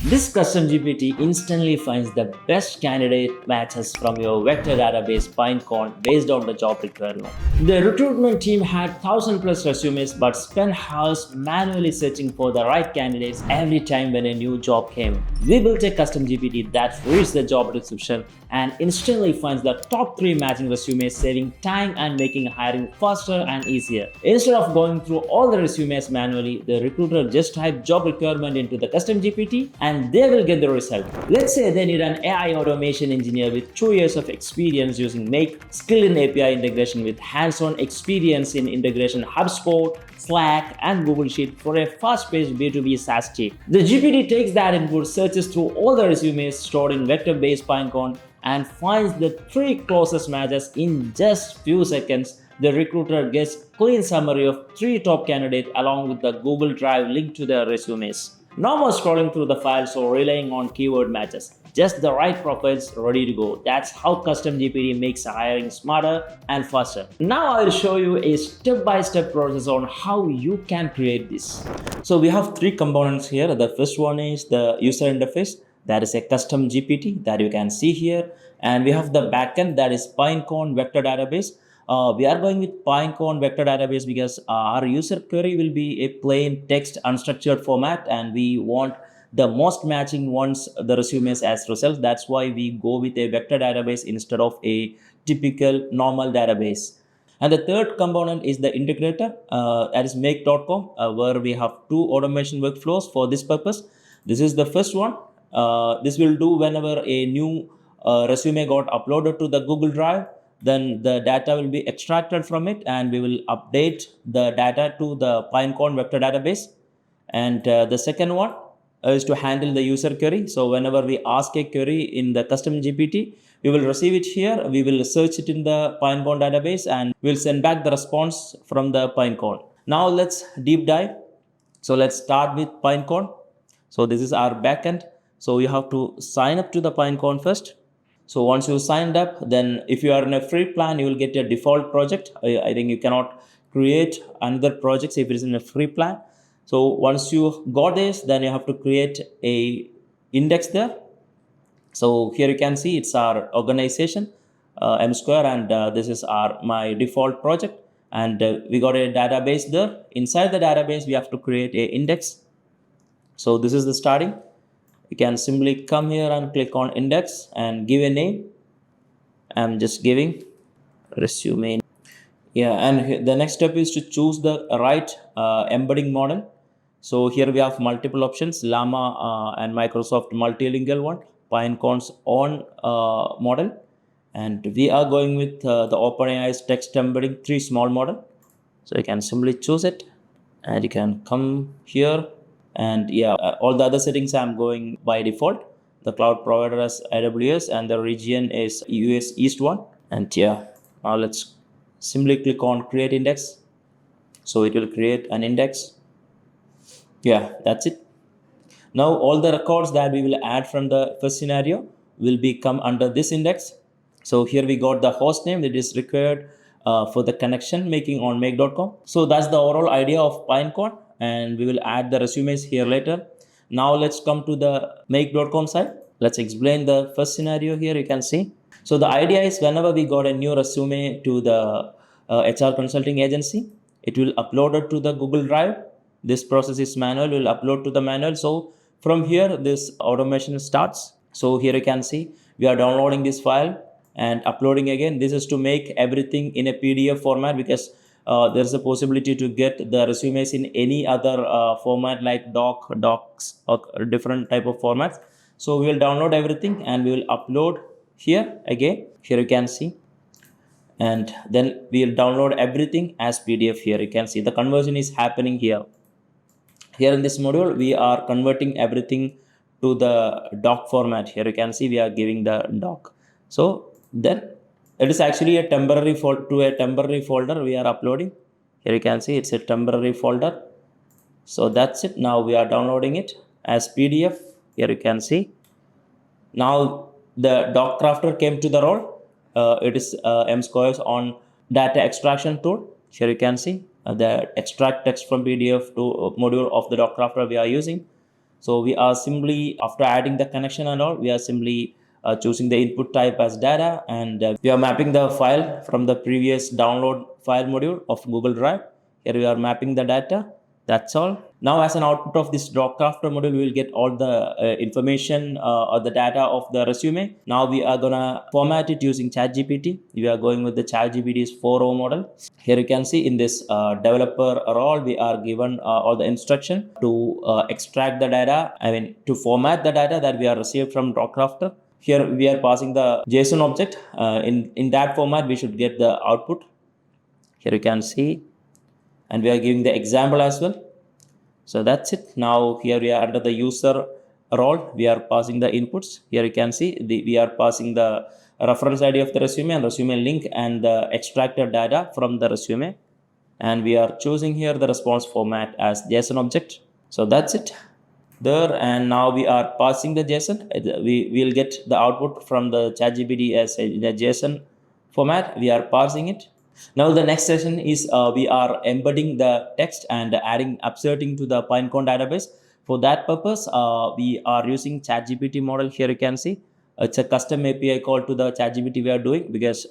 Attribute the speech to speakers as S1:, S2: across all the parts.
S1: This custom GPT instantly finds the best candidate matches from your vector database Pinecone based on the job requirement. The recruitment team had 1000 plus resumes but spent hours manually searching for the right candidates every time when a new job came. We built a custom GPT that reads the job description and instantly finds the top 3 matching resumes, saving time and making hiring faster and easier. Instead of going through all the resumes manually, the recruiter just types job requirement into the custom GPT and they will get the result. Let's say they need an AI automation engineer with 2 years of experience using Make, skilled in API integration with hands-on experience in integration HubSpot, Slack, and Google Sheet for a fast-paced B2B SaaS team. The GPT takes that input, searches through all the resumes stored in vector-based Pinecone, and finds the 3 closest matches in just few seconds. The recruiter gets clean summary of 3 top candidates along with the Google Drive link to their resumes. No more scrolling through the files or relying on keyword matches. Just the right profiles ready to go. That's how Custom GPT makes hiring smarter and faster. Now I will show you a step-by-step process on how you can create this. So we have 3 components here. The first one is the user interface. That is a custom GPT that you can see here. And we have the backend, that is Pinecone Vector Database. We are going with Pinecone Vector Database because our user query will be a plain text unstructured format and we want the most matching ones, the resumes as results. That's why we go with a vector database instead of a typical normal database. And the third component is the integrator, that is make.com, where we have 2 automation workflows for this purpose. This is the first one. This will do whenever a new resume got uploaded to the Google Drive, then the data will be extracted from it and we will update the data to the Pinecone vector database. And the second one is to handle the user query. So whenever we ask a query in the custom GPT, we will receive it here, we will search it in the Pinecone database and we'll send back the response from the Pinecone. Now let's deep dive. So let's start with Pinecone. So this is our backend. So you have to sign up to the Pinecone first. So once you signed up, then if you are in a free plan, you will get a default project. I think you cannot create another projects if it is in a free plan. So once you got this, then you have to create a index there. So here you can see it's our organization, M Square, and this is my default project. And we got a database there. Inside the database, we have to create a index. So this is the starting. You can simply come here and click on index and give a name. I'm just giving resume. Yeah, and the next step is to choose the right embedding model. So here we have multiple options, Llama and Microsoft multilingual one, Pinecone's own model. And we are going with the OpenAI's text embedding 3 small model. So you can simply choose it and you can come here. And yeah, all the other settings I'm going by default. The cloud provider is AWS and the region is US East one. And yeah, now let's simply click on create index. So it will create an index. Yeah, that's it. Now all the records that we will add from the first scenario will come under this index. So here we got the host name that is required for the connection making on make.com. So that's the overall idea of Pinecone. And we will add the resumes here later. Now let's come to the make.com side. Let's explain the first scenario here. You can see. So the idea is whenever we got a new resume to the HR consulting agency, it will upload it to the Google Drive. This process is manual, will upload to the manual. So from here, this automation starts. So here you can see we are downloading this file and uploading again. This is to make everything in a PDF format because there's a possibility to get the resumes in any other format like docs or different type of formats. So we will download everything and we will upload here again. Here you can see. And then we will download everything as PDF here. You can see the conversion is happening here. Here in this module, we are converting everything to the doc format. Here you can see we are giving the doc. So then it is actually a temporary folder we are uploading. Here you can see it's a temporary folder. So that's it. Now we are downloading it as PDF. Here you can see. Now the doc crafter came to the role. It is M-Square's on data extraction tool. Here you can see the extract text from PDF to module of the doc crafter we are using. So we are simply, after adding the connection and all, we are simply choosing the input type as data, and we are mapping the file from the previous download file module of Google Drive. Here we are mapping the data. That's all. Now, as an output of this drop crafter module, we will get all the information or the data of the resume. Now we are gonna format it using ChatGPT. We are going with the ChatGPT's 4.0 model. Here you can see in this developer role, we are given all the instruction to extract the data. I mean, to format the data that we are received from drop crafter. Here we are passing the JSON object. In that format, we should get the output. Here you can see, and we are giving the example as well. So that's it. Now here we are under the user role. We are passing the inputs. Here you can see we are passing the reference ID of the resume and resume link and the extracted data from the resume. And we are choosing here the response format as JSON object. So that's it there. And now we are passing the JSON. We will get the output from the ChatGPT as in a JSON format. We are parsing it. Now the next session is we are embedding the text and inserting to the Pinecone database. For that purpose, we are using ChatGPT model. Here you can see it's a custom API call to the ChatGPT we are doing, because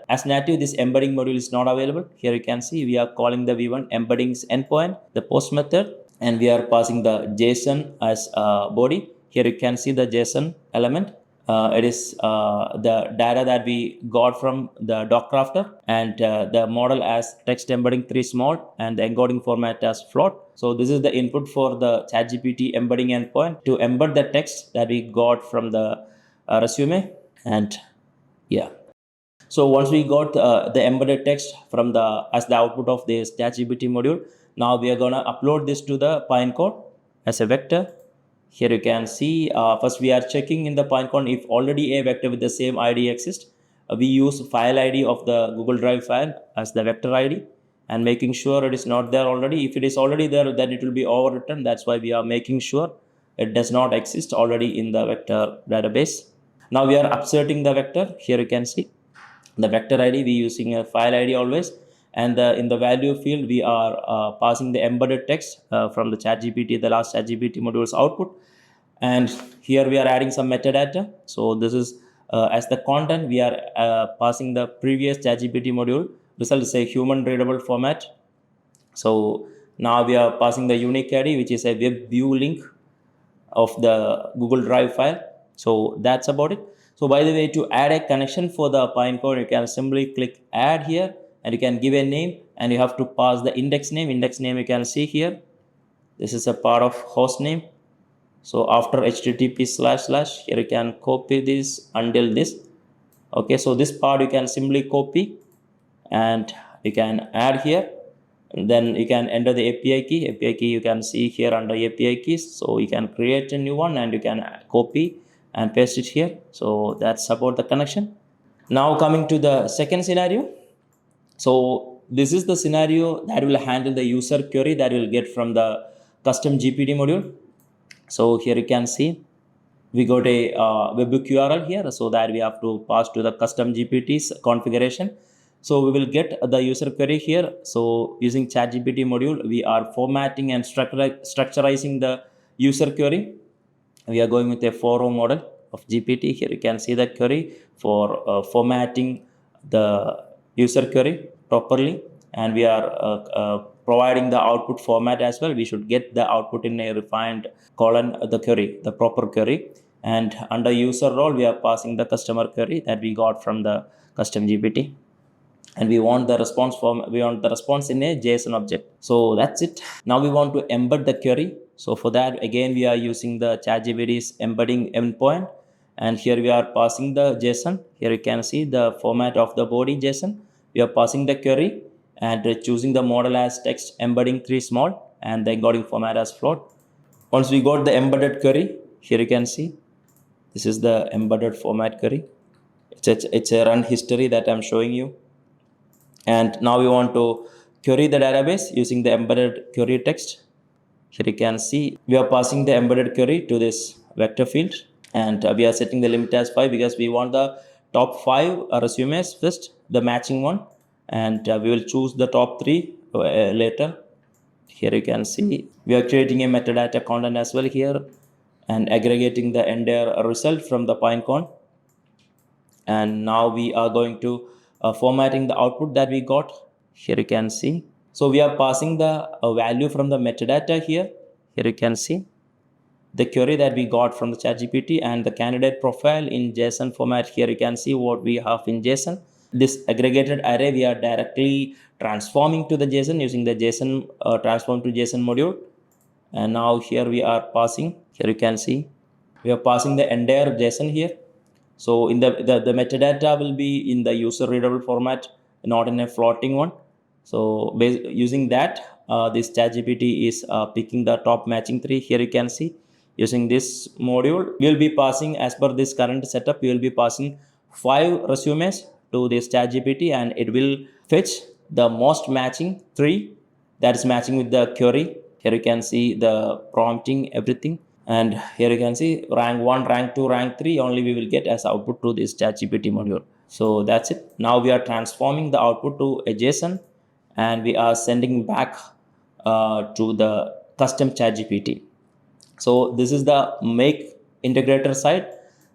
S1: as native this embedding module is not available. Here you can see we are calling the v1 embeddings endpoint, the post method, and we are passing the JSON as body. Here you can see the JSON element. It is the data that we got from the doc crafter, and the model as text embedding 3 small, and the encoding format as float. So this is the input for the ChatGPT embedding endpoint to embed the text that we got from the resume. And yeah, so once we got the embedded text from the as the output of this ChatGPT module, now we are gonna upload this to the Pinecone as a vector. Here you can see, first we are checking in the Pinecone if already a vector with the same ID exists. We use file ID of the Google Drive file as the vector ID, and making sure it is not there already. If it is already there, then it will be overwritten. That's why we are making sure it does not exist already in the vector database. Now we are inserting the vector. Here you can see the vector ID. We using a file ID always. And in the value field, we are passing the embedded text from the ChatGPT, the last ChatGPT module's output. And here we are adding some metadata. So this is as the content, we are passing the previous ChatGPT module. Result is a human readable format. So now we are passing the unique ID, which is a web view link of the Google Drive file. So that's about it. So by the way, to add a connection for the Pinecone, you can simply click add here, and you can give a name, and you have to pass the index name. Index name you can see here. This is a part of host name. So after http// here you can copy this until this. Okay, so this part you can simply copy and you can add here. And then you can enter the API key. API key you can see here under API keys. So you can create a new one and you can copy and paste it here. So that's about the connection. Now coming to the second scenario. So this is the scenario that will handle the user query that we'll get from the custom GPT module. So here you can see we got a webhook URL here, so that we have to pass to the custom GPT's configuration. So we will get the user query here. So using ChatGPT module, we are formatting and structurizing the user query. We are going with a 4.0 model of GPT. Here you can see the query for formatting the user query properly, and we are providing the output format as well. We should get the output in a refined colon, the query, the proper query. And under user role, we are passing the customer query that we got from the custom GPT. And we want the response in a JSON object. So that's it. Now we want to embed the query. So for that, again, we are using the ChatGPT's embedding endpoint. And here we are passing the JSON. Here you can see the format of the body JSON. We are passing the query and choosing the model as text embedding 3 small and the encoding format as float. Once we got the embedded query, here you can see this is the embedded format query. It's a run history that I'm showing you. And now we want to query the database using the embedded query text. Here you can see we are passing the embedded query to this vector field, and we are setting the limit as 5 because we want the top 5 resumes first, the matching one, and we will choose the top 3 later. Here you can see we are creating a metadata content as well here and aggregating the entire result from the Pinecone. And now we are going to formatting the output that we got. Here you can see. So we are passing the value from the metadata here. Here you can see the query that we got from the ChatGPT and the candidate profile in JSON format. Here you can see what we have in JSON. This aggregated array we are directly transforming to the JSON using the JSON transform to JSON module. And now here we are passing. Here you can see we are passing the entire JSON here. So in the metadata will be in the user readable format, not in a floating one. So using that, this ChatGPT is picking the top matching 3. Here you can see using this module, we will be passing as per this current setup, we will be passing 5 resumes to this ChatGPT and it will fetch the most matching 3 that is matching with the query. Here you can see the prompting, everything. And here you can see rank 1, rank 2, rank 3 only we will get as output to this ChatGPT module. So that's it. Now we are transforming the output to a JSON and we are sending back to the custom ChatGPT. So this is the make integrator side.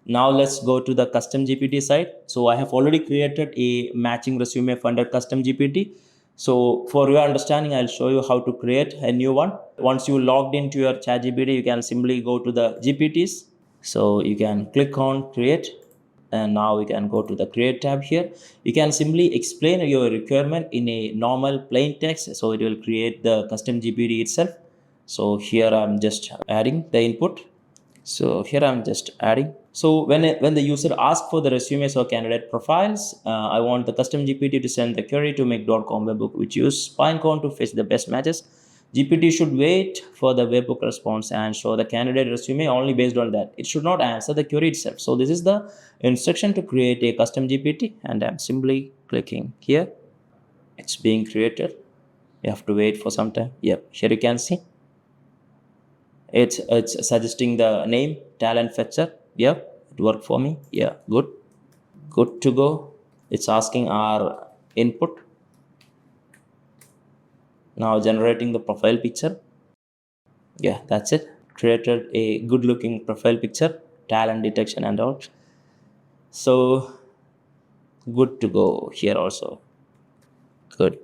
S1: Now let's go to the custom GPT side. So I have already created a matching resume under custom GPT. So for your understanding, I'll show you how to create a new one. Once you logged into your ChatGPT, you can simply go to the GPTs. So you can click on create and now we can go to the create tab here. You can simply explain your requirement in a normal plain text. So it will create the custom GPT itself. So here I'm just adding the input. So here I'm just adding. So when the user asks for the resumes or candidate profiles, I want the custom GPT to send the query to make.com webbook, which use Pinecone to fetch the best matches. GPT should wait for the webbook response and show the candidate resume only based on that. It should not answer the query itself. So this is the instruction to create a custom GPT and I'm simply clicking here. It's being created. You have to wait for some time. Yep, here you can see. It's suggesting the name talent fetcher. Yeah, it worked for me. Yeah, good to go. It's asking our input. Now generating the profile picture. Yeah, that's it. Created a good looking profile picture, talent detection and all. So good to go here also. Good.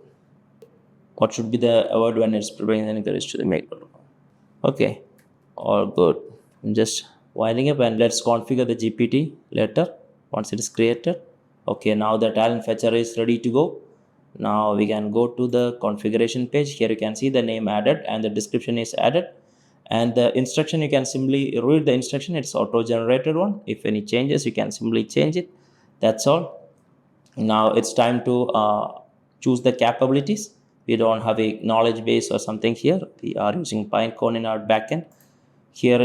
S1: What should be the award when it's preparing the encourage to the make? Okay. All good. I'm just winding up and let's configure the GPT later once it is created. Okay, now the talent fetcher is ready to go. Now we can go to the configuration page. Here you can see the name added and the description is added. And the instruction, you can simply read the instruction. It's auto-generated one. If any changes, you can simply change it. That's all. Now it's time to choose the capabilities. We don't have a knowledge base or something here. We are using Pinecone in our backend. Here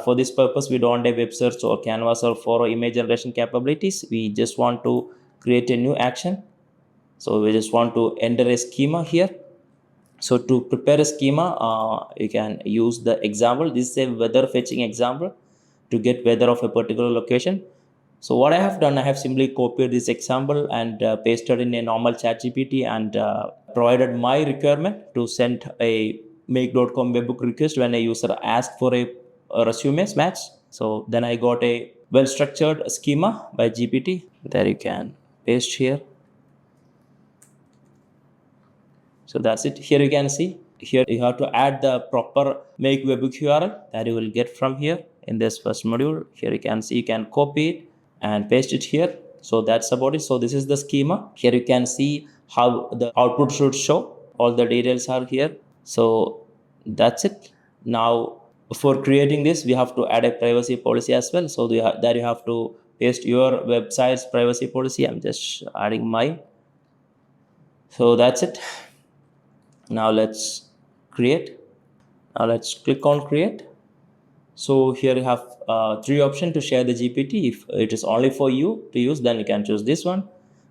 S1: for this purpose, we don't have web search or canvas or for image generation capabilities. We just want to create a new action. So we just want to enter a schema here. So to prepare a schema, you can use the example. This is a weather fetching example to get weather of a particular location. So what I have done, I have simply copied this example and pasted in a normal ChatGPT and provided my requirement to send a make.com webbook request when a user asked for a resumes match. So then I got a well-structured schema by GPT. There you can paste here. So that's it. Here you can see. Here you have to add the proper make webbook URL that you will get from here in this first module. Here you can see you can copy it and paste it here. So that's about it. So this is the schema. Here you can see how the output should show. All the details are here. So that's it. Now for creating this, we have to add a privacy policy as well. So there you have to paste your website's privacy policy. I'm just adding mine. So that's it. Now let's create. Now let's click on create. So here you have 3 options to share the GPT. If it is only for you to use, then you can choose this one.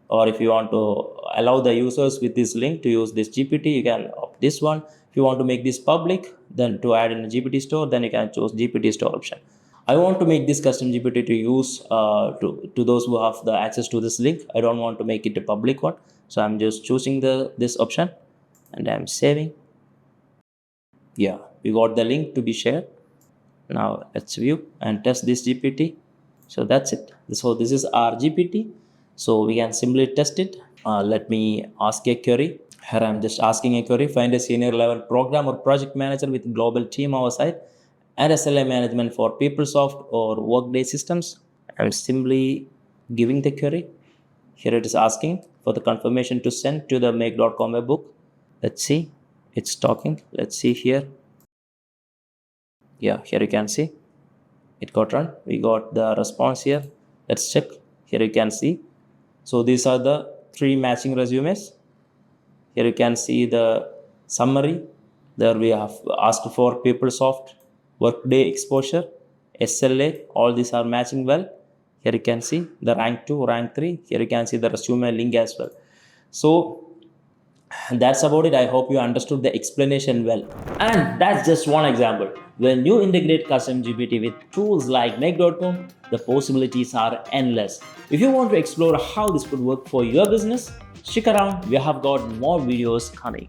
S1: Or if you want to allow the users with this link to use this GPT, you can opt this one. If you want to make this public, then to add in the GPT store, then you can choose GPT store option. I want to make this custom GPT to use to those who have the access to this link. I don't want to make it a public one. So I'm just choosing this option and I'm saving. Yeah, we got the link to be shared. Now let's view and test this GPT. So that's it. So this is our GPT. So we can simply test it. Let me ask a query. Here I'm just asking a query. Find a senior level program or project manager with global team oversight and SLA management for PeopleSoft or Workday systems. I'm simply giving the query. Here it is asking for the confirmation to send to the make.com webbook. Let's see. It's talking. Let's see here. Yeah, here you can see it got run. We got the response here. Let's check. Here you can see. So these are the 3 matching resumes. Here you can see the summary. There we have asked for PeopleSoft, Workday exposure, SLA. All these are matching well. Here you can see the rank 2, rank 3. Here you can see the resume link as well. So that's about it. I hope you understood the explanation well. And that's just one example. When you integrate Custom GPT with tools like make.com, the possibilities are endless. If you want to explore how this could work for your business, stick around. We have got more videos coming.